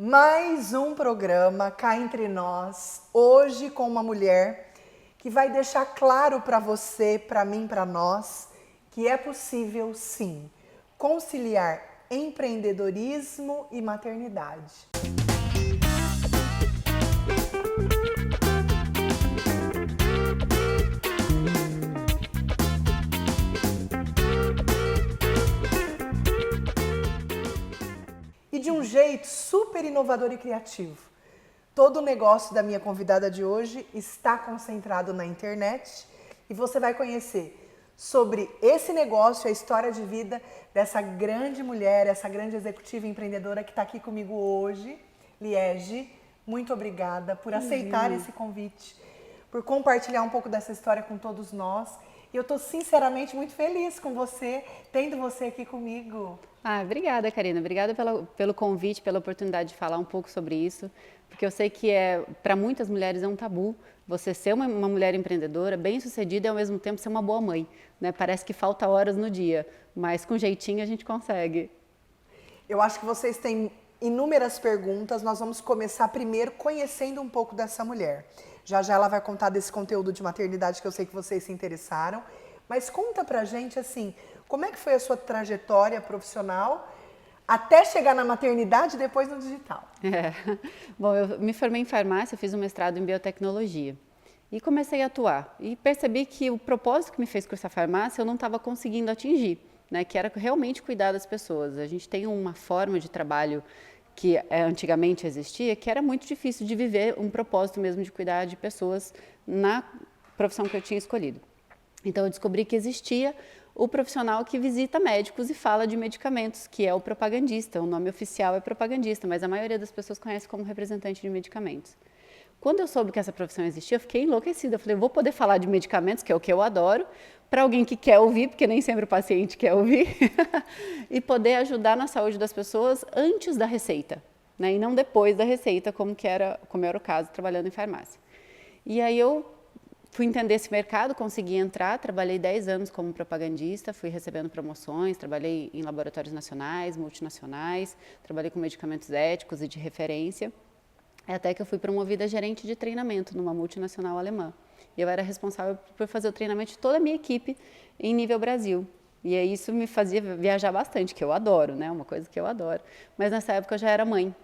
Mais um programa cá entre nós, hoje com uma mulher que vai deixar claro para você, para mim, para nós, que é possível sim conciliar empreendedorismo e maternidade. E de um jeito super inovador e criativo. Todo o negócio da minha convidada de hoje está concentrado na internet e você vai conhecer sobre esse negócio, a história de vida dessa grande mulher, essa grande executiva empreendedora que está aqui comigo hoje, Liege. Muito obrigada por aceitar esse convite, por compartilhar um pouco dessa história com todos nós. E eu estou sinceramente muito feliz com você, tendo você aqui comigo. Obrigada, Karina. Obrigada pelo convite, pela oportunidade de falar um pouco sobre isso, porque eu sei que para muitas mulheres é um tabu você ser uma mulher empreendedora, bem-sucedida e ao mesmo tempo ser uma boa mãe, né? Parece que falta horas no dia, mas com jeitinho a gente consegue. Eu acho que vocês têm inúmeras perguntas. Nós vamos começar primeiro conhecendo um pouco dessa mulher. Já já ela vai contar desse conteúdo de maternidade que eu sei que vocês se interessaram. Mas conta pra gente, assim, como é que foi a sua trajetória profissional até chegar na maternidade e depois no digital? Bom, eu me formei em farmácia, fiz um mestrado em biotecnologia e comecei a atuar. E percebi que o propósito que me fez cursar farmácia eu não estava conseguindo atingir, né? Que era realmente cuidar das pessoas. A gente tem uma forma de trabalho que antigamente existia, que era muito difícil de viver um propósito mesmo de cuidar de pessoas na profissão que eu tinha escolhido. Então eu descobri que existia o profissional que visita médicos e fala de medicamentos, que é o propagandista. O nome oficial é propagandista, mas a maioria das pessoas conhece como representante de medicamentos. Quando eu soube que essa profissão existia, eu fiquei enlouquecida. Eu falei, vou poder falar de medicamentos, que é o que eu adoro, para alguém que quer ouvir, porque nem sempre o paciente quer ouvir, e poder ajudar na saúde das pessoas antes da receita, né? E não depois da receita, como era o caso, trabalhando em farmácia. E aí eu fui entender esse mercado, consegui entrar, trabalhei 10 anos como propagandista, fui recebendo promoções, trabalhei em laboratórios nacionais, multinacionais, trabalhei com medicamentos éticos e de referência, até que eu fui promovida a gerente de treinamento numa multinacional alemã. E eu era responsável por fazer o treinamento de toda a minha equipe em nível Brasil. E aí isso me fazia viajar bastante, que eu adoro, né? Uma coisa que eu adoro. Mas nessa época eu já era mãe.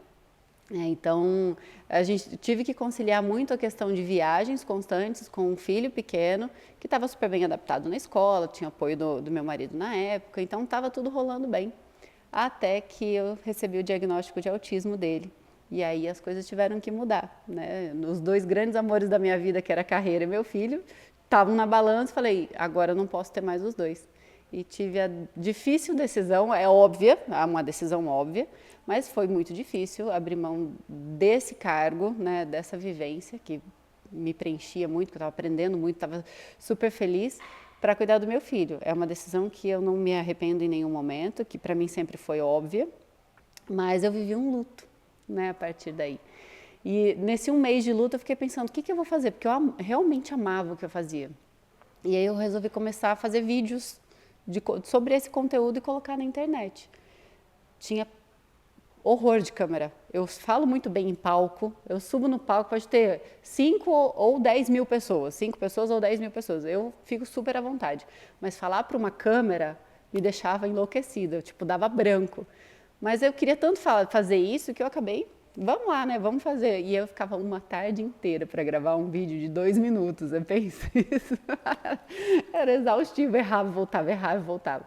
Então, a gente tive que conciliar muito a questão de viagens constantes com um filho pequeno, que estava super bem adaptado na escola, tinha apoio do meu marido na época, então estava tudo rolando bem. Até que eu recebi o diagnóstico de autismo dele. E aí as coisas tiveram que mudar, né? Os dois grandes amores da minha vida, que era a carreira e meu filho, estavam na balança, falei, agora eu não posso ter mais os dois. E tive a difícil decisão, é óbvia, uma decisão óbvia, mas foi muito difícil abrir mão desse cargo, né, dessa vivência que me preenchia muito, que eu estava aprendendo muito, estava super feliz, para cuidar do meu filho. É uma decisão que eu não me arrependo em nenhum momento, que para mim sempre foi óbvia, mas eu vivi um luto, né, a partir daí. E nesse um mês de luto eu fiquei pensando, o que eu vou fazer? Porque eu realmente amava o que eu fazia. E aí eu resolvi começar a fazer vídeos sobre esse conteúdo e colocar na internet. Tinha horror de câmera. Eu falo muito bem em palco, eu subo no palco, pode ter 5 ou 10 mil pessoas, 5 pessoas ou 10 mil pessoas, eu fico super à vontade. Mas falar para uma câmera me deixava enlouquecida, tipo, dava branco. Mas eu queria tanto fazer isso que eu acabei, vamos lá, né, vamos fazer. E eu ficava uma tarde inteira para gravar um vídeo de 2 minutos, eu penso isso. Era exaustivo, errava, voltava.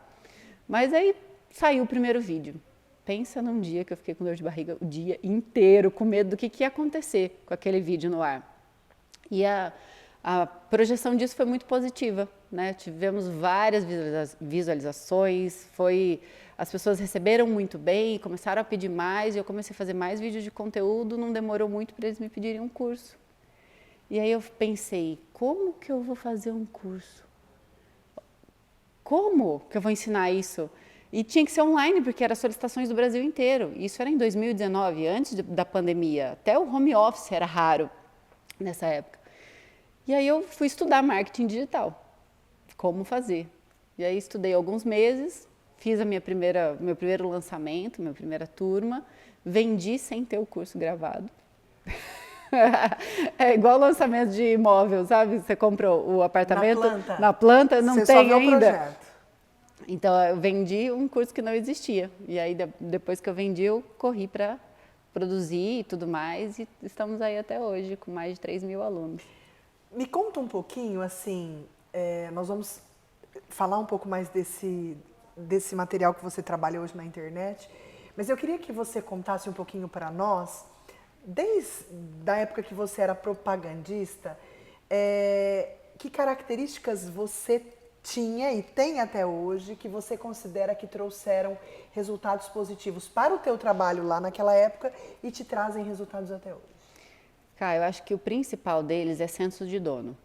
Mas aí saiu o primeiro vídeo. Pensa num dia que eu fiquei com dor de barriga o dia inteiro, com medo do que ia acontecer com aquele vídeo no ar. E a projeção disso foi muito positiva, né? Tivemos várias visualizações, as pessoas receberam muito bem, começaram a pedir mais, e eu comecei a fazer mais vídeos de conteúdo, não demorou muito para eles me pedirem um curso. E aí eu pensei, como que eu vou fazer um curso? Como que eu vou ensinar isso? E tinha que ser online, porque eram solicitações do Brasil inteiro. Isso era em 2019, antes da pandemia. Até o home office era raro nessa época. E aí eu fui estudar marketing digital, como fazer. E aí estudei alguns meses, fiz meu primeiro lançamento, minha primeira turma, vendi sem ter o curso gravado. É igual o lançamento de imóvel, sabe? Você comprou o apartamento na planta não você tem só vê ainda. O projeto. Então, eu vendi um curso que não existia. E aí, depois que eu vendi, eu corri para produzir e tudo mais. E estamos aí até hoje, com mais de 3.000 alunos. Me conta um pouquinho, assim, nós vamos falar um pouco mais desse material que você trabalha hoje na internet. Mas eu queria que você contasse um pouquinho para nós, desde a época que você era propagandista, que características você tinha e tem até hoje que você considera que trouxeram resultados positivos para o teu trabalho lá naquela época e te trazem resultados até hoje? Cara, eu acho que o principal deles é senso de dono.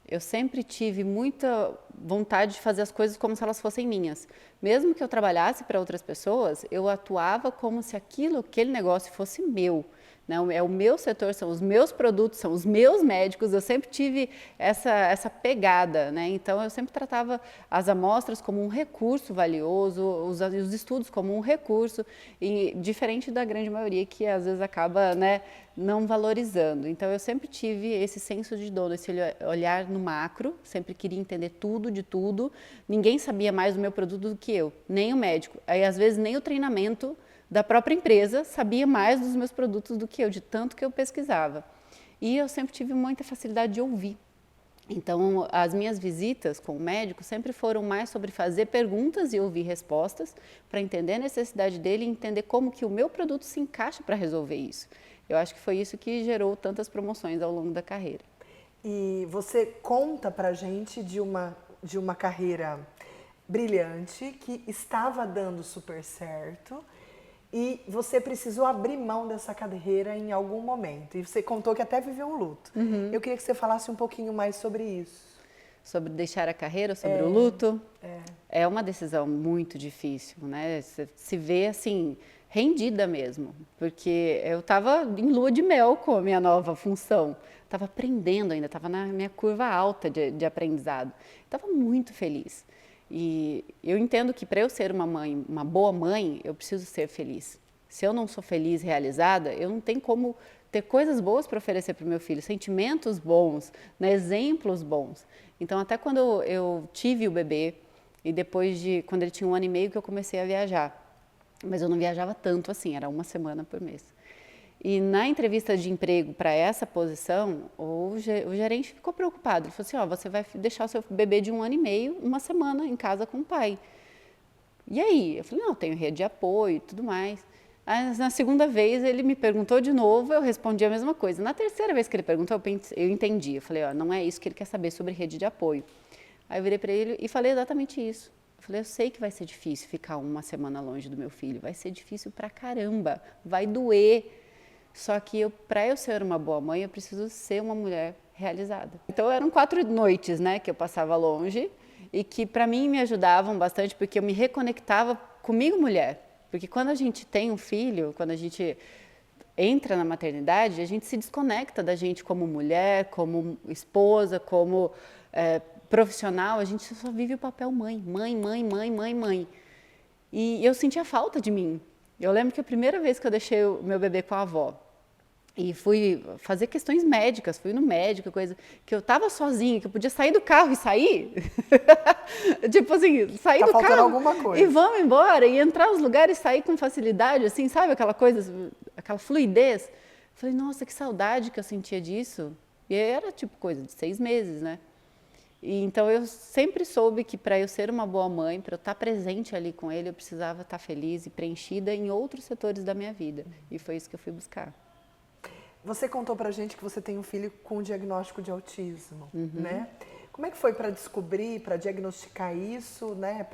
Eu sempre tive muita vontade de fazer as coisas como se elas fossem minhas. Mesmo que eu trabalhasse para outras pessoas, eu atuava como se aquele negócio fosse meu. Não, é o meu setor, são os meus produtos, são os meus médicos. Eu sempre tive essa pegada, né? Então, eu sempre tratava as amostras como um recurso valioso, os estudos como um recurso, e diferente da grande maioria que às vezes acaba, né, não valorizando. Então, eu sempre tive esse senso de dono, esse olhar no macro, sempre queria entender tudo de tudo. Ninguém sabia mais do meu produto do que eu, nem o médico. Aí, às vezes, nem o treinamento da própria empresa sabia mais dos meus produtos do que eu, de tanto que eu pesquisava. E eu sempre tive muita facilidade de ouvir. Então, as minhas visitas com o médico sempre foram mais sobre fazer perguntas e ouvir respostas para entender a necessidade dele e entender como que o meu produto se encaixa para resolver isso. Eu acho que foi isso que gerou tantas promoções ao longo da carreira. E você conta pra gente de uma carreira brilhante que estava dando super certo e você precisou abrir mão dessa carreira em algum momento. E você contou que até viveu um luto. Eu queria que você falasse um pouquinho mais sobre isso. Sobre deixar a carreira, sobre o luto? É uma decisão muito difícil, né? Você se vê assim, rendida mesmo, porque eu estava em lua de mel com a minha nova função. Estava aprendendo ainda, estava na minha curva alta de aprendizado. Estava muito feliz. E eu entendo que para eu ser uma mãe, uma boa mãe, eu preciso ser feliz. Se eu não sou feliz, realizada, eu não tenho como ter coisas boas para oferecer para o meu filho, sentimentos bons, né, exemplos bons. Então, até quando eu tive o bebê, e depois quando ele tinha 1 ano e meio que eu comecei a viajar, mas eu não viajava tanto assim, era 1 semana por mês. E na entrevista de emprego para essa posição, o gerente ficou preocupado. Ele falou assim, você vai deixar o seu bebê de 1 ano e meio, 1 semana em casa com o pai. E aí? Eu falei, não, eu tenho rede de apoio e tudo mais. Aí, na segunda vez, ele me perguntou de novo, eu respondi a mesma coisa. Na terceira vez que ele perguntou, eu entendi. Eu falei, não é isso que ele quer saber sobre rede de apoio. Aí eu virei para ele e falei exatamente isso. Eu falei, eu sei que vai ser difícil ficar 1 semana longe do meu filho. Vai ser difícil pra caramba, vai doer. Só que para eu ser uma boa mãe, eu preciso ser uma mulher realizada. Então eram 4 noites, né, que eu passava longe e que para mim me ajudavam bastante porque eu me reconectava comigo mulher. Porque quando a gente tem um filho, quando a gente entra na maternidade, a gente se desconecta da gente como mulher, como esposa, como profissional. A gente só vive o papel mãe. E eu sentia falta de mim. Eu lembro que a primeira vez que eu deixei o meu bebê com a avó, e fui fazer questões médicas, fui no médico, coisa que eu estava sozinha, que eu podia sair do carro e sair. Tipo assim, sair do carro alguma coisa. E vamos embora, e entrar nos lugares e sair com facilidade, assim, sabe aquela coisa, aquela fluidez. Falei, nossa, que saudade que eu sentia disso. E era tipo coisa de 6 meses, né? E então eu sempre soube que para eu ser uma boa mãe, para eu estar presente ali com ele, eu precisava estar feliz e preenchida em outros setores da minha vida. E foi isso que eu fui buscar. Você contou pra gente que você tem um filho com diagnóstico de autismo, né? Como é que foi para descobrir, para diagnosticar isso, né?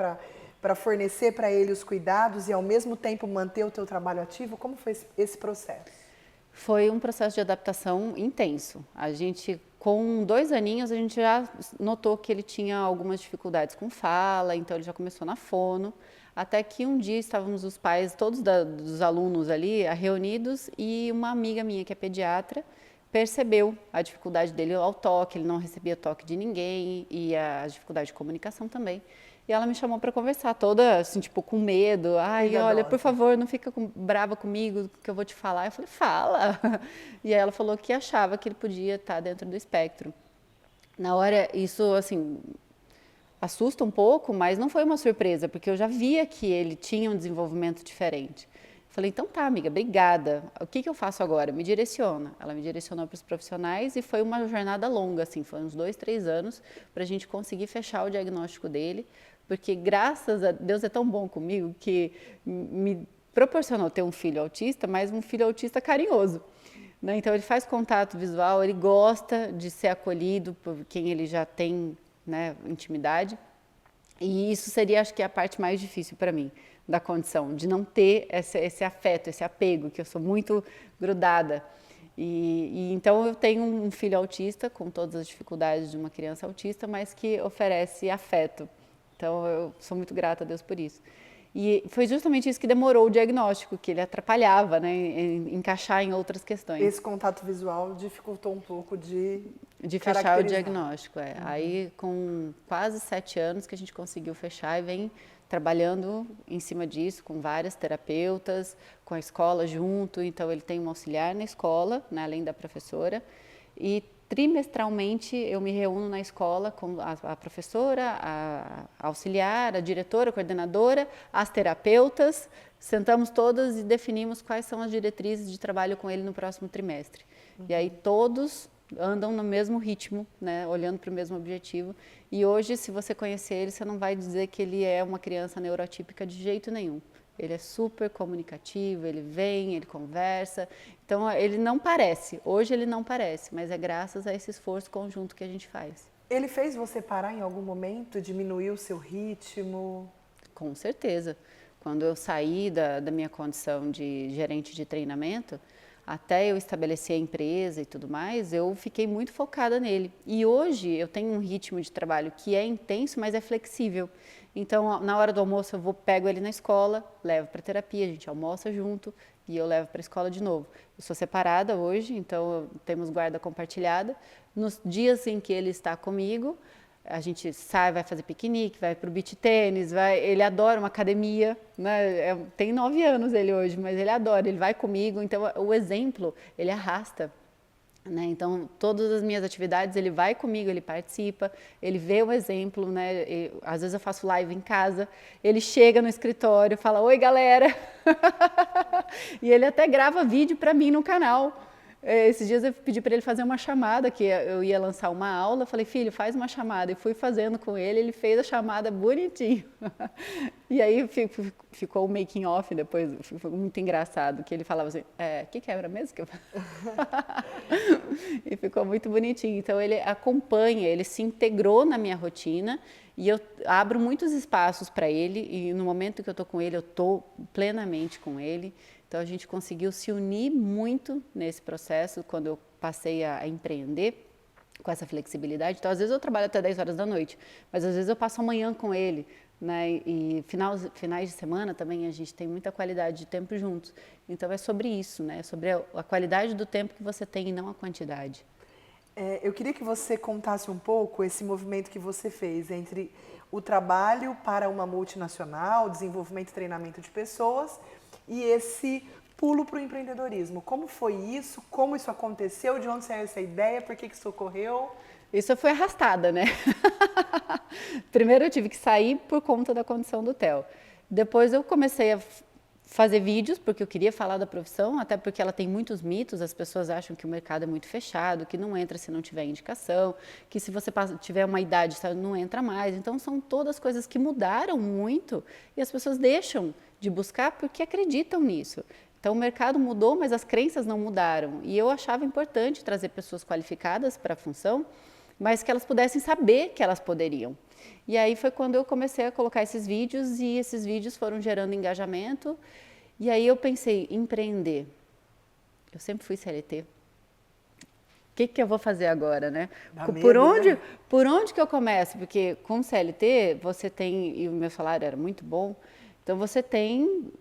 Para fornecer para ele os cuidados e ao mesmo tempo manter o teu trabalho ativo? Como foi esse processo? Foi um processo de adaptação intenso. A gente, com 2 aninhos, a gente já notou que ele tinha algumas dificuldades com fala, então ele já começou na fono. Até que um dia estávamos os pais, todos dos alunos ali, reunidos, e uma amiga minha, que é pediatra, percebeu a dificuldade dele ao toque, ele não recebia toque de ninguém, e a dificuldade de comunicação também. E ela me chamou para conversar, toda assim, tipo, com medo. Ai, olha, por favor, não fica brava comigo, que eu vou te falar. Eu falei, fala. E aí ela falou que achava que ele podia estar dentro do espectro. Na hora, isso, assim, assusta um pouco, mas não foi uma surpresa, porque eu já via que ele tinha um desenvolvimento diferente. Falei, então tá, amiga, obrigada. O que eu faço agora? Me direciona. Ela me direcionou para os profissionais e foi uma jornada longa, assim, foi uns 2, 3 anos para a gente conseguir fechar o diagnóstico dele, porque graças a Deus é tão bom comigo que me proporcionou ter um filho autista, mas um filho autista carinhoso. Né? Então ele faz contato visual, ele gosta de ser acolhido por quem ele já tem, né, intimidade. E isso seria, acho que, a parte mais difícil para mim da condição, de não ter esse afeto, esse apego, que eu sou muito grudada. E então eu tenho um filho autista, com todas as dificuldades de uma criança autista, mas que oferece afeto. Então eu sou muito grata a Deus por isso. E foi justamente isso que demorou o diagnóstico, que ele atrapalhava, né, em encaixar em outras questões. Esse contato visual dificultou um pouco de fechar o diagnóstico, é. Aí, com quase 7 anos que a gente conseguiu fechar e vem trabalhando em cima disso com várias terapeutas, com a escola junto. Então, ele tem um auxiliar na escola, né, além da professora. E trimestralmente eu me reúno na escola com a professora, a auxiliar, a diretora, a coordenadora, as terapeutas. Sentamos todas e definimos quais são as diretrizes de trabalho com ele no próximo trimestre. E aí todos andam no mesmo ritmo, né, olhando para o mesmo objetivo. E hoje, se você conhecer ele, você não vai dizer que ele é uma criança neurotípica de jeito nenhum. Ele é super comunicativo, ele vem, ele conversa. Então, ele não parece. Hoje ele não parece, mas é graças a esse esforço conjunto que a gente faz. Ele fez você parar em algum momento, diminuir o seu ritmo? Com certeza. Quando eu saí da minha condição de gerente de treinamento, até eu estabelecer a empresa e tudo mais, eu fiquei muito focada nele. E hoje eu tenho um ritmo de trabalho que é intenso, mas é flexível. Então, na hora do almoço, pego ele na escola, levo para terapia, a gente almoça junto e eu levo para a escola de novo. Eu sou separada hoje, então temos guarda compartilhada. Nos dias em que ele está comigo, a gente sai, vai fazer piquenique, vai para o beach tênis, ele adora uma academia, né? Tem 9 anos ele hoje, mas ele adora, ele vai comigo, então o exemplo, ele arrasta. Né? Então, todas as minhas atividades, ele vai comigo, ele participa, ele vê o exemplo, né? Às vezes eu faço live em casa, ele chega no escritório, fala, oi galera, e ele até grava vídeo para mim no canal. Esses dias eu pedi para ele fazer uma chamada, que eu ia lançar uma aula, falei, filho, faz uma chamada, e fui fazendo com ele, ele fez a chamada bonitinho. E aí ficou o making off depois, foi muito engraçado, que ele falava assim, que quebra mesmo que eu E ficou muito bonitinho. Então ele acompanha, ele se integrou na minha rotina e eu abro muitos espaços para ele e no momento que eu estou com ele, eu estou plenamente com ele. Então a gente conseguiu se unir muito nesse processo quando eu passei a empreender com essa flexibilidade. Então às vezes eu trabalho até 10 horas da noite, mas às vezes eu passo a manhã com ele. Né? E finais de semana também a gente tem muita qualidade de tempo juntos. Então é sobre isso, né? É sobre a qualidade do tempo que você tem e não a quantidade. Eu queria que você contasse um pouco esse movimento que você fez entre o trabalho para uma multinacional, desenvolvimento e treinamento de pessoas e esse pulo para o empreendedorismo. Como foi isso? Como isso aconteceu? De onde saiu essa ideia? Por que isso ocorreu? Isso foi arrastada, né? Primeiro eu tive que sair por conta da condição do Theo. Depois eu comecei a fazer vídeos, porque eu queria falar da profissão, até porque ela tem muitos mitos, as pessoas acham que o mercado é muito fechado, que não entra se não tiver indicação, que se você tiver uma idade, não entra mais. Então são todas coisas que mudaram muito e as pessoas deixam de buscar porque acreditam nisso. Então o mercado mudou, mas as crenças não mudaram. E eu achava importante trazer pessoas qualificadas para a função, mas que elas pudessem saber que elas poderiam. E aí foi quando eu comecei a colocar esses vídeos e esses vídeos foram gerando engajamento. E aí eu pensei, empreender. Eu sempre fui CLT. O que eu vou fazer agora, né? Por onde que eu começo? Porque com CLT você tem, e o meu salário era muito bom, então você tem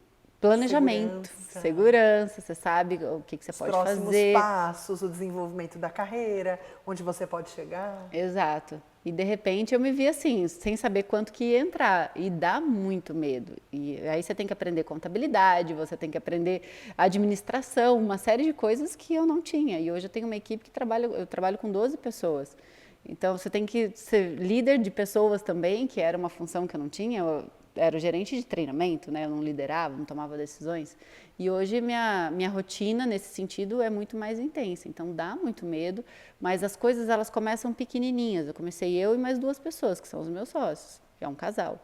planejamento, segurança, você sabe o que você pode fazer. Os próximos passos, o desenvolvimento da carreira, onde você pode chegar. Exato. E de repente eu me vi assim, sem saber quanto que ia entrar, e dá muito medo. E aí você tem que aprender contabilidade, você tem que aprender administração, uma série de coisas que eu não tinha. E hoje eu tenho uma equipe que eu trabalho com 12 pessoas. Então você tem que ser líder de pessoas também, que era uma função que eu não tinha. Eu era o gerente de treinamento, né? Eu não liderava, não tomava decisões. E hoje minha rotina nesse sentido é muito mais intensa. Então dá muito medo, mas as coisas elas começam pequenininhas. Eu comecei eu e mais 2 pessoas, que são os meus sócios, que é um casal,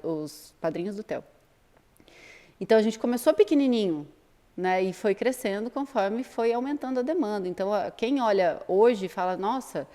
os padrinhos do Theo. Então a gente começou pequenininho, né? E foi crescendo conforme foi aumentando a demanda. Então quem olha hoje fala, nossa,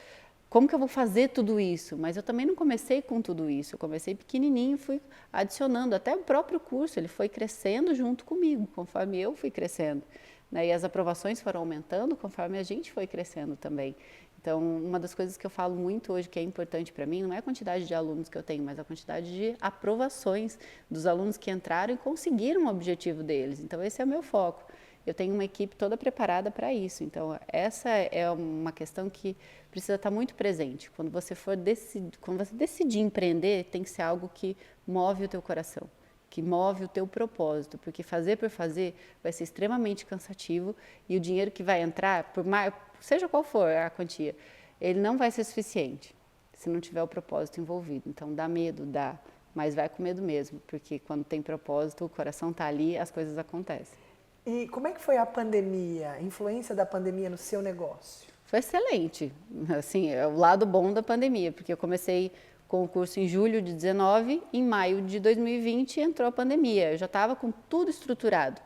como que eu vou fazer tudo isso? Mas eu também não comecei com tudo isso, eu comecei pequenininho, fui adicionando, até o próprio curso, ele foi crescendo junto comigo, conforme eu fui crescendo, né? E as aprovações foram aumentando conforme a gente foi crescendo também. Então, uma das coisas que eu falo muito hoje que é importante para mim, não é a quantidade de alunos que eu tenho, mas a quantidade de aprovações dos alunos que entraram e conseguiram o objetivo deles. Então, esse é o meu foco. Eu tenho uma equipe toda preparada para isso. Então, essa é uma questão que precisa estar muito presente. Quando você decidir empreender, tem que ser algo que move o teu coração, que move o teu propósito, porque fazer por fazer vai ser extremamente cansativo e o dinheiro que vai entrar, por mais, seja qual for a quantia, ele não vai ser suficiente se não tiver o propósito envolvido. Então, dá medo, dá, mas vai com medo mesmo, porque quando tem propósito, o coração está ali, as coisas acontecem. E como é que foi a pandemia, a influência da pandemia no seu negócio? Foi excelente, assim, é o lado bom da pandemia, porque eu comecei com o curso em julho de 19, em maio de 2020 entrou a pandemia, eu já estava com tudo estruturado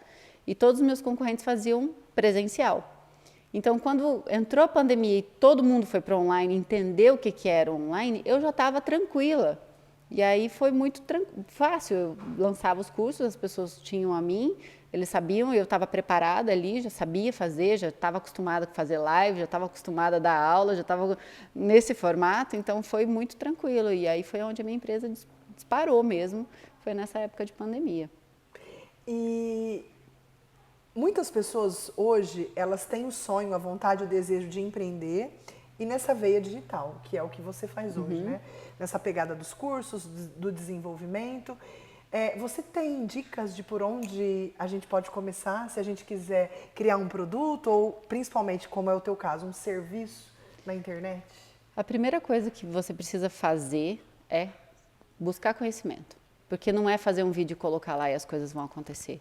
e todos os meus concorrentes faziam presencial. Então, quando entrou a pandemia e todo mundo foi para online, entendeu o que era online, eu já estava tranquila. E aí foi muito fácil, eu lançava os cursos, as pessoas tinham a mim, eles sabiam, eu estava preparada ali, já sabia fazer, já estava acostumada a fazer live, já estava acostumada a dar aula, já estava nesse formato, então foi muito tranquilo. E aí foi onde a minha empresa disparou mesmo, foi nessa época de pandemia. E muitas pessoas hoje, elas têm o sonho, a vontade, o desejo de empreender e nessa veia digital, que é o que você faz hoje, né? Nessa pegada dos cursos, do desenvolvimento. Você tem dicas de por onde a gente pode começar, se a gente quiser criar um produto ou, principalmente, como é o teu caso, um serviço na internet? A primeira coisa que você precisa fazer é buscar conhecimento. Porque não é fazer um vídeo e colocar lá e as coisas vão acontecer.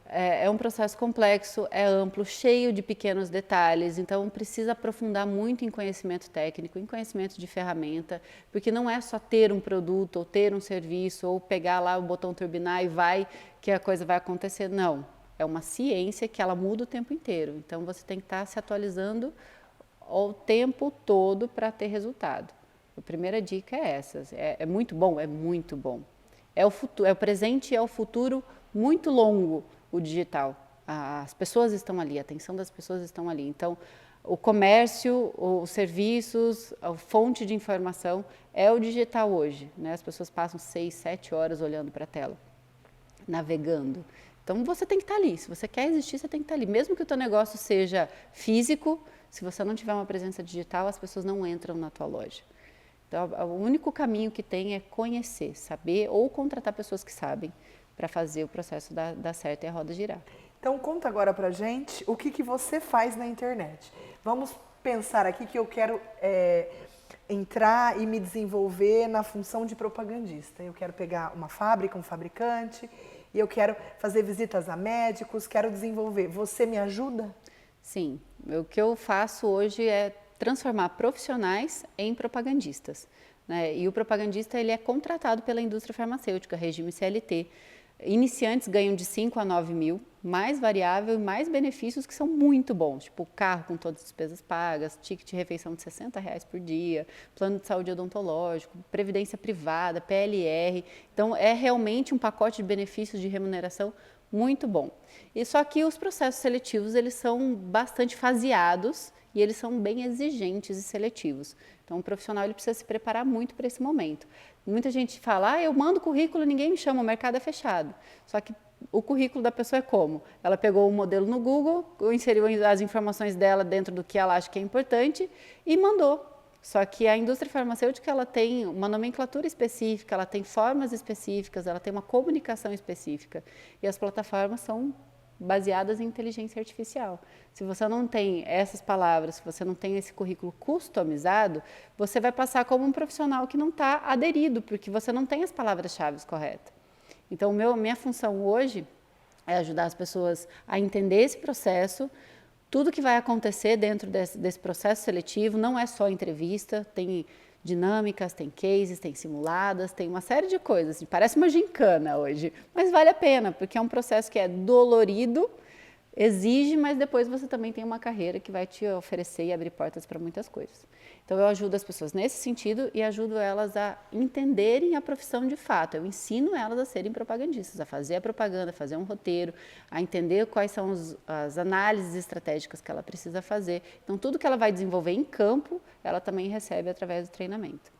É um processo complexo, é amplo, cheio de pequenos detalhes, então precisa aprofundar muito em conhecimento técnico, em conhecimento de ferramenta, porque não é só ter um produto ou ter um serviço ou pegar lá o botão turbinar e vai que a coisa vai acontecer. Não, é uma ciência que ela muda o tempo inteiro, então você tem que estar se atualizando o tempo todo para ter resultado. A primeira dica é essa, é muito bom, é muito bom. É o futuro, é o presente e é o futuro muito longo, o digital. As pessoas estão ali, a atenção das pessoas estão ali. Então, o comércio, os serviços, a fonte de informação é o digital hoje, né? As pessoas passam 6, 7 horas olhando para a tela, navegando. Então, você tem que estar ali. Se você quer existir, você tem que estar ali. Mesmo que o teu negócio seja físico, se você não tiver uma presença digital, as pessoas não entram na tua loja. Então, o único caminho que tem é conhecer, saber ou contratar pessoas que sabem para fazer o processo dar certo e a roda girar. Então, conta agora pra gente o que você faz na internet. Vamos pensar aqui que eu quero entrar e me desenvolver na função de propagandista. Eu quero pegar uma fábrica, um fabricante, e eu quero fazer visitas a médicos, quero desenvolver. Você me ajuda? Sim, o que eu faço hoje é transformar profissionais em propagandistas, né? E o propagandista ele é contratado pela indústria farmacêutica, regime CLT. Iniciantes ganham de 5 a 9 mil, mais variável e mais benefícios que são muito bons, tipo carro com todas as despesas pagas, ticket de refeição de R$60 por dia, plano de saúde odontológico, previdência privada, PLR. Então, é realmente um pacote de benefícios de remuneração muito bom. E só que os processos seletivos, eles são bastante faseados e eles são bem exigentes e seletivos. Então, o profissional ele precisa se preparar muito para esse momento. Muita gente fala, eu mando currículo, ninguém me chama, o mercado é fechado. Só que o currículo da pessoa é como? Ela pegou o modelo no Google, inseriu as informações dela dentro do que ela acha que é importante e mandou. Só que a indústria farmacêutica, ela tem uma nomenclatura específica, ela tem formas específicas, ela tem uma comunicação específica. E as plataformas são baseadas em inteligência artificial. Se você não tem essas palavras, se você não tem esse currículo customizado, você vai passar como um profissional que não está aderido, porque você não tem as palavras-chave corretas. Então, minha função hoje é ajudar as pessoas a entender esse processo, tudo que vai acontecer dentro desse processo seletivo. Não é só entrevista, tem dinâmicas, tem cases, tem simuladas, tem uma série de coisas. Parece uma gincana hoje, mas vale a pena, porque é um processo que é dolorido, exige, mas depois você também tem uma carreira que vai te oferecer e abrir portas para muitas coisas. Então, eu ajudo as pessoas nesse sentido e ajudo elas a entenderem a profissão de fato. Eu ensino elas a serem propagandistas, a fazer a propaganda, a fazer um roteiro, a entender quais são as análises estratégicas que ela precisa fazer. Então, tudo que ela vai desenvolver em campo, ela também recebe através do treinamento.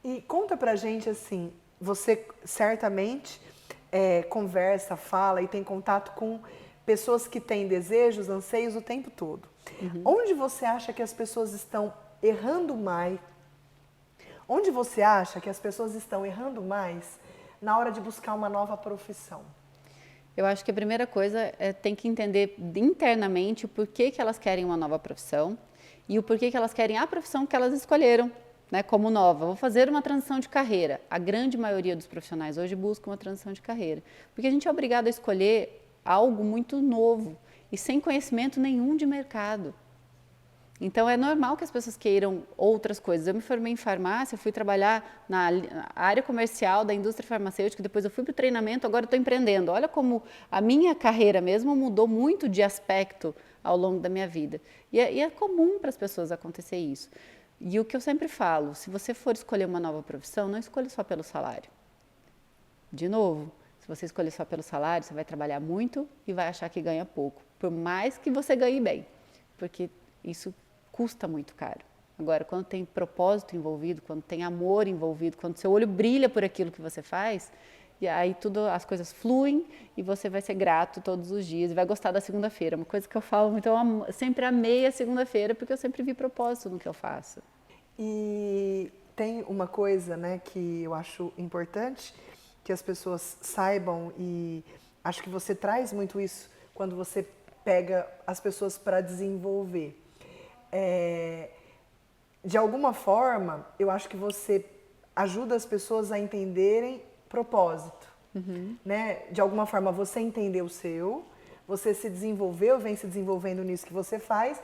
E conta pra gente assim, você certamente conversa, fala e tem contato com pessoas que têm desejos, anseios o tempo todo. Onde você acha que as pessoas estão errando mais? Onde você acha que as pessoas estão errando mais na hora de buscar uma nova profissão? Eu acho que a primeira coisa é tem que entender internamente o porquê que elas querem uma nova profissão e o porquê que elas querem a profissão que elas escolheram, né, como nova. Vou fazer uma transição de carreira. A grande maioria dos profissionais hoje busca uma transição de carreira, porque a gente é obrigado a escolher algo muito novo e sem conhecimento nenhum de mercado. Então, é normal que as pessoas queiram outras coisas. Eu me formei em farmácia, fui trabalhar na área comercial da indústria farmacêutica, depois eu fui para o treinamento, agora eu estou empreendendo. Olha como a minha carreira mesmo mudou muito de aspecto ao longo da minha vida. E é comum para as pessoas acontecer isso. E o que eu sempre falo, se você for escolher uma nova profissão, não escolha só pelo salário. De novo, se você escolher só pelo salário, você vai trabalhar muito e vai achar que ganha pouco, por mais que você ganhe bem, porque isso custa muito caro. Agora, quando tem propósito envolvido, quando tem amor envolvido, quando seu olho brilha por aquilo que você faz, e aí as coisas fluem e você vai ser grato todos os dias e vai gostar da segunda-feira. Uma coisa que eu falo muito, eu sempre amei a segunda-feira porque eu sempre vi propósito no que eu faço. E tem uma coisa, né, que eu acho importante que as pessoas saibam, e acho que você traz muito isso quando você pega as pessoas para desenvolver. De alguma forma, eu acho que você ajuda as pessoas a entenderem propósito, né? De alguma forma, você entendeu o seu, você se desenvolveu, vem se desenvolvendo nisso que você faz,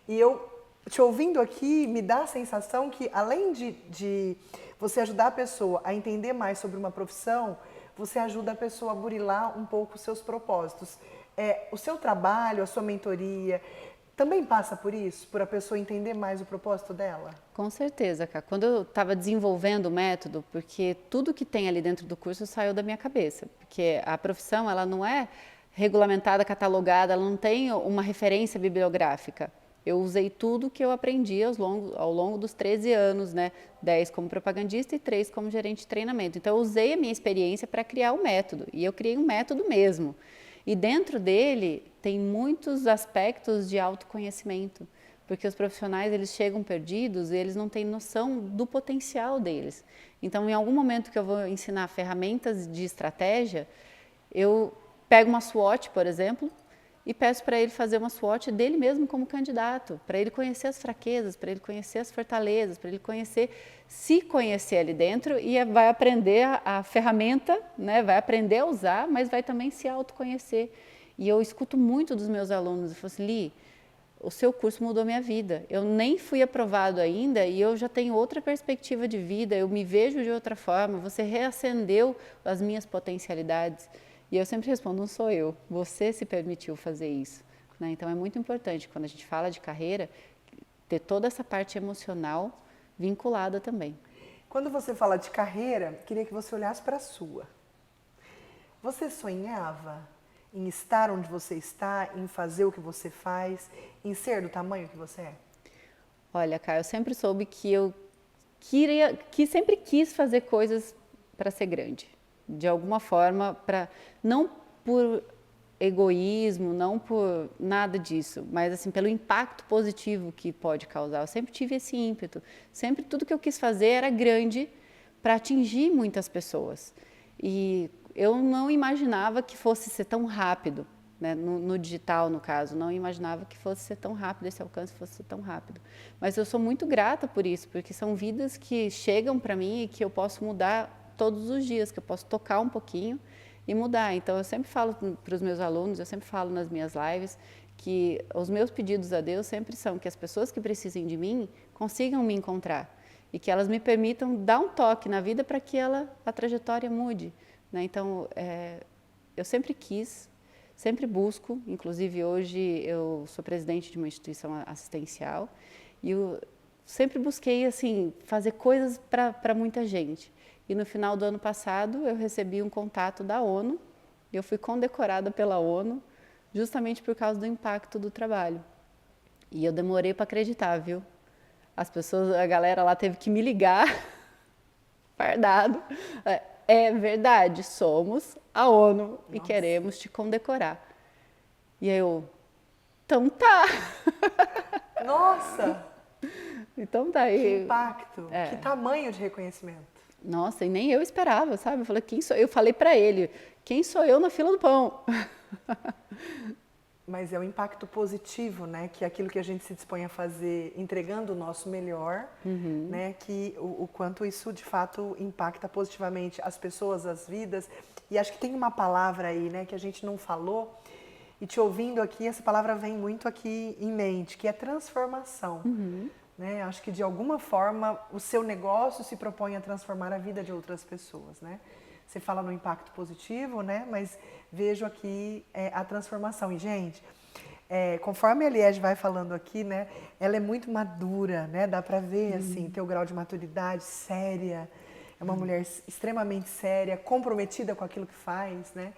e eu, te ouvindo aqui, me dá a sensação que, além de você ajudar a pessoa a entender mais sobre uma profissão, você ajuda a pessoa a burilar um pouco os seus propósitos. O seu trabalho, a sua mentoria, também passa por isso? Por a pessoa entender mais o propósito dela? Com certeza, Cá. Quando eu estava desenvolvendo o método, porque tudo que tem ali dentro do curso saiu da minha cabeça, porque a profissão ela não é regulamentada, catalogada, ela não tem uma referência bibliográfica. Eu usei tudo que eu aprendi ao longo dos 13 anos, né? 10 como propagandista e 3 como gerente de treinamento. Então, eu usei a minha experiência para criar o método, e eu criei um método mesmo. E dentro dele tem muitos aspectos de autoconhecimento, porque os profissionais eles chegam perdidos e eles não têm noção do potencial deles. Então, em algum momento que eu vou ensinar ferramentas de estratégia, eu pego uma SWOT, por exemplo, e peço para ele fazer uma SWOT dele mesmo como candidato, para ele conhecer as fraquezas, para ele conhecer as fortalezas, para ele se conhecer ali dentro e vai aprender a ferramenta, né? Vai aprender a usar, mas vai também se autoconhecer. E eu escuto muito dos meus alunos, eu falo assim, Li, o seu curso mudou minha vida, eu nem fui aprovado ainda e eu já tenho outra perspectiva de vida, eu me vejo de outra forma, você reacendeu as minhas potencialidades. E eu sempre respondo, não sou eu, você se permitiu fazer isso, né? Então, é muito importante, quando a gente fala de carreira, ter toda essa parte emocional vinculada também. Quando você fala de carreira, queria que você olhasse para a sua. Você sonhava em estar onde você está, em fazer o que você faz, em ser do tamanho que você é? Olha, Caio, eu sempre soube que sempre quis fazer coisas para ser grande. De alguma forma, não por egoísmo, não por nada disso, mas assim, pelo impacto positivo que pode causar. Eu sempre tive esse ímpeto. Sempre tudo que eu quis fazer era grande para atingir muitas pessoas. E eu não imaginava que fosse ser tão rápido, né? No digital, no caso, não imaginava que fosse ser tão rápido, esse alcance fosse ser tão rápido. Mas eu sou muito grata por isso, porque são vidas que chegam para mim e que eu posso mudar todos os dias, que eu posso tocar um pouquinho e mudar. Então, eu sempre falo para os meus alunos, eu sempre falo nas minhas lives, que os meus pedidos a Deus sempre são que as pessoas que precisem de mim consigam me encontrar e que elas me permitam dar um toque na vida para que a trajetória mude, né? Então, eu sempre quis, sempre busco, inclusive hoje eu sou presidente de uma instituição assistencial e eu sempre busquei assim fazer coisas para muita gente. E no final do ano passado eu recebi um contato da ONU e eu fui condecorada pela ONU justamente por causa do impacto do trabalho. E eu demorei para acreditar, viu? As pessoas, a galera lá teve que me ligar, fardado. É verdade, somos a ONU e queremos te condecorar. E aí eu, então tá. Nossa! Então tá. Que impacto, que tamanho de reconhecimento. Nossa, e nem eu esperava, sabe? Eu falei, quem sou eu? Eu falei para ele, quem sou eu na fila do pão? Mas é o impacto positivo, né? Que é aquilo que a gente se dispõe a fazer, entregando o nosso melhor, né? Que o quanto isso de fato impacta positivamente as pessoas, as vidas. E acho que tem uma palavra aí, né? Que a gente não falou. E te ouvindo aqui, essa palavra vem muito aqui em mente, que é transformação. Né? Acho que de alguma forma o seu negócio se propõe a transformar a vida de outras pessoas, né? Você fala no impacto positivo, né? Mas vejo aqui a transformação. E, gente, conforme a Liege vai falando aqui, né? Ela é muito madura, né? Dá pra ver, assim, teu grau de maturidade, séria. É uma mulher extremamente séria, comprometida com aquilo que faz, né?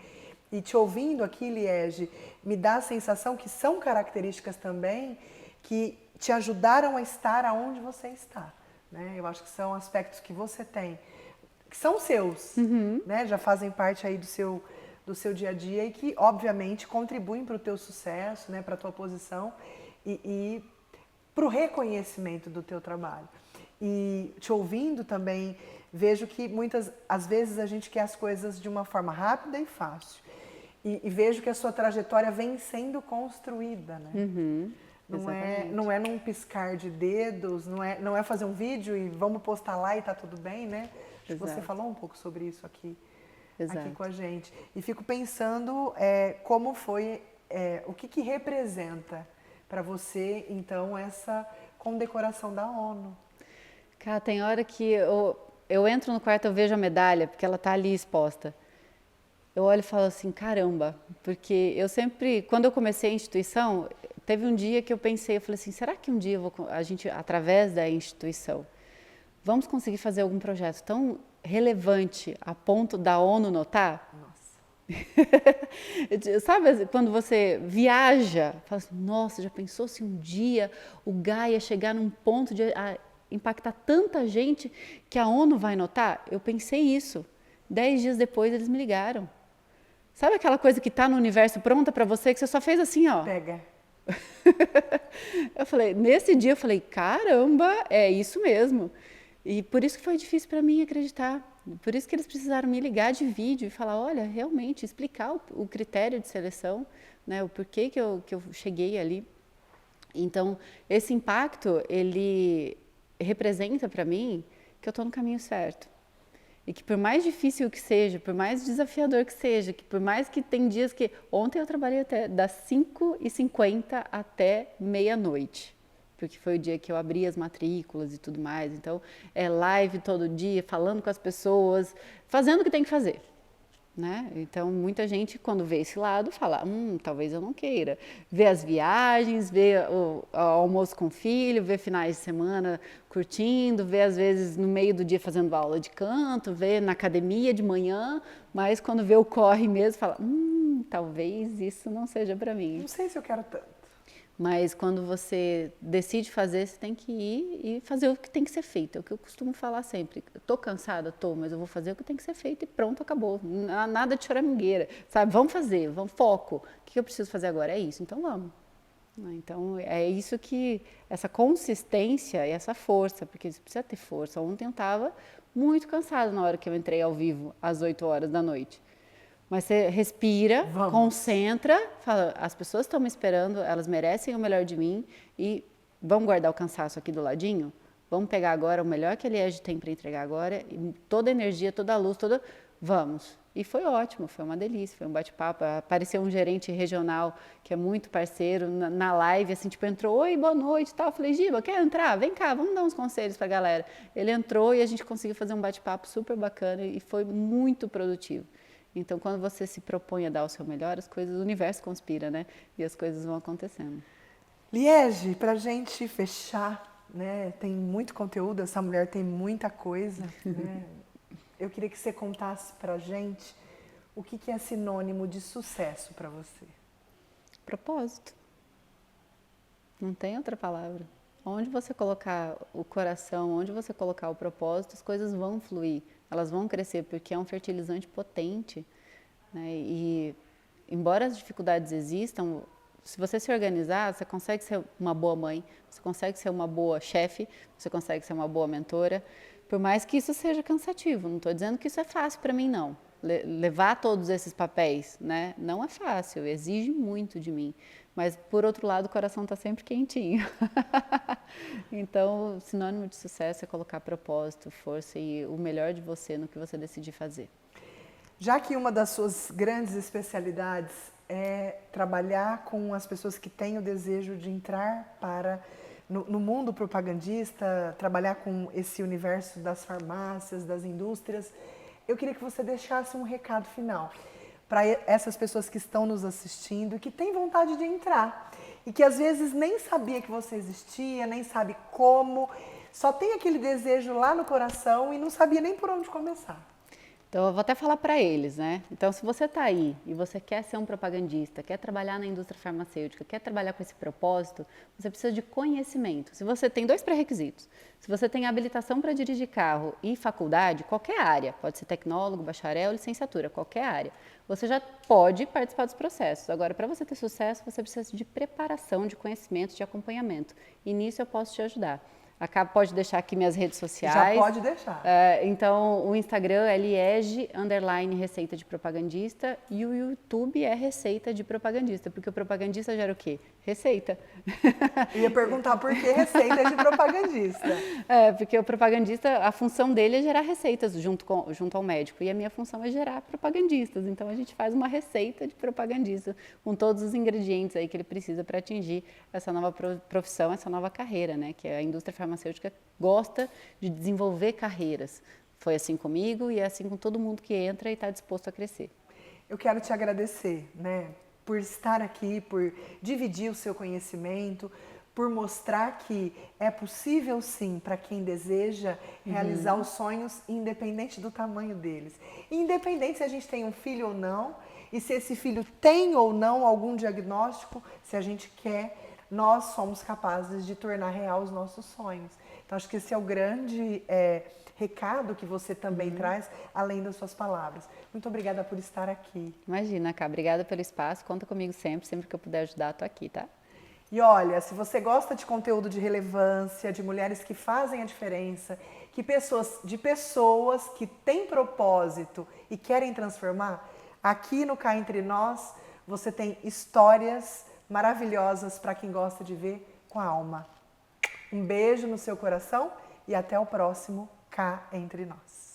E te ouvindo aqui, Liege, me dá a sensação que são características também que te ajudaram a estar aonde você está, né? Eu acho que são aspectos que você tem, que são seus, né? Já fazem parte aí do seu dia a dia e que, obviamente, contribuem para o teu sucesso, né? Para a tua posição e para o reconhecimento do teu trabalho. E te ouvindo também, vejo que às vezes a gente quer as coisas de uma forma rápida e fácil. E vejo que a sua trajetória vem sendo construída, né? Não é num piscar de dedos, não é fazer um vídeo e vamos postar lá e tá tudo bem, né? Acho que você falou um pouco sobre isso aqui com a gente. E fico pensando como foi, o que representa para você, então, essa condecoração da ONU. Cara, tem hora que eu entro no quarto, eu vejo a medalha, porque ela tá ali exposta. Eu olho e falo assim, caramba, porque eu sempre, quando eu comecei a instituição, teve um dia que eu pensei, eu falei assim, será que um dia a gente, através da instituição, vamos conseguir fazer algum projeto tão relevante a ponto da ONU notar? Nossa. Sabe quando você viaja, fala assim, nossa, já pensou se um dia o Gaia chegar num ponto de impactar tanta gente que a ONU vai notar? Eu pensei isso. 10 dias depois eles me ligaram. Sabe aquela coisa que está no universo pronta para você, que você só fez assim, ó? Pega. Eu falei, nesse dia eu falei, caramba, é isso mesmo. E por isso que foi difícil para mim acreditar. Por isso que eles precisaram me ligar de vídeo e falar, olha, realmente, explicar o critério de seleção, né, o porquê que eu cheguei ali. Então, esse impacto, ele representa para mim que eu estou no caminho certo. E que por mais difícil que seja, por mais desafiador que seja, que por mais que tem dias que... Ontem eu trabalhei até das 5h50 até meia-noite, porque foi o dia que eu abri as matrículas e tudo mais. Então, é live todo dia, falando com as pessoas, fazendo o que tem que fazer. Né? Então, muita gente, quando vê esse lado, fala, talvez eu não queira. Vê as viagens, vê o almoço com o filho, vê finais de semana curtindo, vê às vezes no meio do dia fazendo aula de canto, vê na academia de manhã, mas quando vê o corre mesmo, fala, talvez isso não seja para mim. Não sei se eu quero tanto. Mas quando você decide fazer, você tem que ir e fazer o que tem que ser feito. É o que eu costumo falar sempre. Estou cansada? Estou, mas eu vou fazer o que tem que ser feito e pronto, acabou. Nada de choramingueira, sabe? Vamos fazer, vamos, foco. O que eu preciso fazer agora? É isso, então vamos. Então, é isso que, essa consistência e essa força, porque você precisa ter força. Ontem eu estava muito cansada na hora que eu entrei ao vivo, às 8 horas da noite. Mas você respira, concentra, fala, as pessoas estão me esperando, elas merecem o melhor de mim e vamos guardar o cansaço aqui do ladinho? Vamos pegar agora o melhor que a Liege tem para entregar agora, e toda a energia, toda a luz, vamos. E foi ótimo, foi uma delícia, foi um bate-papo. Apareceu um gerente regional que é muito parceiro na live, assim, tipo, entrou, oi, boa noite e tal. Eu falei, Giba, quer entrar? Vem cá, vamos dar uns conselhos para a galera. Ele entrou e a gente conseguiu fazer um bate-papo super bacana e foi muito produtivo. Então, quando você se propõe a dar o seu melhor, as coisas, o universo conspira, né? E as coisas vão acontecendo. Liege, para a gente fechar, né? Tem muito conteúdo, essa mulher tem muita coisa, né? Eu queria que você contasse para a gente o que é sinônimo de sucesso para você. Propósito. Não tem outra palavra. Onde você colocar o coração, onde você colocar o propósito, as coisas vão fluir, elas vão crescer, porque é um fertilizante potente, né? E, embora as dificuldades existam, se você se organizar, você consegue ser uma boa mãe, você consegue ser uma boa chefe, você consegue ser uma boa mentora, por mais que isso seja cansativo. Não estou dizendo que isso é fácil para mim, não. Levar todos esses papéis, né? Não é fácil, exige muito de mim. Mas, por outro lado, o coração está sempre quentinho. Então, sinônimo de sucesso é colocar propósito, força e o melhor de você no que você decidir fazer. Já que uma das suas grandes especialidades é trabalhar com as pessoas que têm o desejo de entrar no mundo propagandista, trabalhar com esse universo das farmácias, das indústrias, eu queria que você deixasse um recado final para essas pessoas que estão nos assistindo e que têm vontade de entrar e que às vezes nem sabia que você existia, nem sabe como, só tem aquele desejo lá no coração e não sabia nem por onde começar. Então, eu vou até falar para eles, né? Então, se você está aí e você quer ser um propagandista, quer trabalhar na indústria farmacêutica, quer trabalhar com esse propósito, você precisa de conhecimento. Se você tem 2 pré-requisitos, se você tem habilitação para dirigir carro e faculdade, qualquer área, pode ser tecnólogo, bacharel, licenciatura, qualquer área, você já pode participar dos processos. Agora, para você ter sucesso, você precisa de preparação, de conhecimento, de acompanhamento. E nisso eu posso te ajudar. Pode deixar aqui minhas redes sociais. Já pode deixar. Então, o Instagram é Liege_receita de propagandista e o YouTube é receita de propagandista, porque o propagandista gera o quê? Receita. Eu ia perguntar por que receita de propagandista. Porque o propagandista, a função dele é gerar receitas junto ao médico e a minha função é gerar propagandistas. Então, a gente faz uma receita de propagandista com todos os ingredientes aí que ele precisa para atingir essa nova profissão, essa nova carreira, né? Que a indústria farmacêutica gosta de desenvolver carreiras. Foi assim comigo e é assim com todo mundo que entra e está disposto a crescer. Eu quero te agradecer, né, por estar aqui, por dividir o seu conhecimento, por mostrar que é possível sim para quem deseja realizar os sonhos independente do tamanho deles. Independente se a gente tem um filho ou não e se esse filho tem ou não algum diagnóstico, se a gente quer, nós somos capazes de tornar real os nossos sonhos. Então, acho que esse é o grande recado que você também traz, além das suas palavras. Muito obrigada por estar aqui. Imagina, Cá, obrigada pelo espaço, conta comigo sempre que eu puder ajudar, estou aqui, tá? E olha, se você gosta de conteúdo de relevância, de mulheres que fazem a diferença, de pessoas que têm propósito e querem transformar, aqui no Cá Entre Nós, você tem histórias maravilhosas para quem gosta de ver com a alma. Um beijo no seu coração e até o próximo Cá Entre Nós.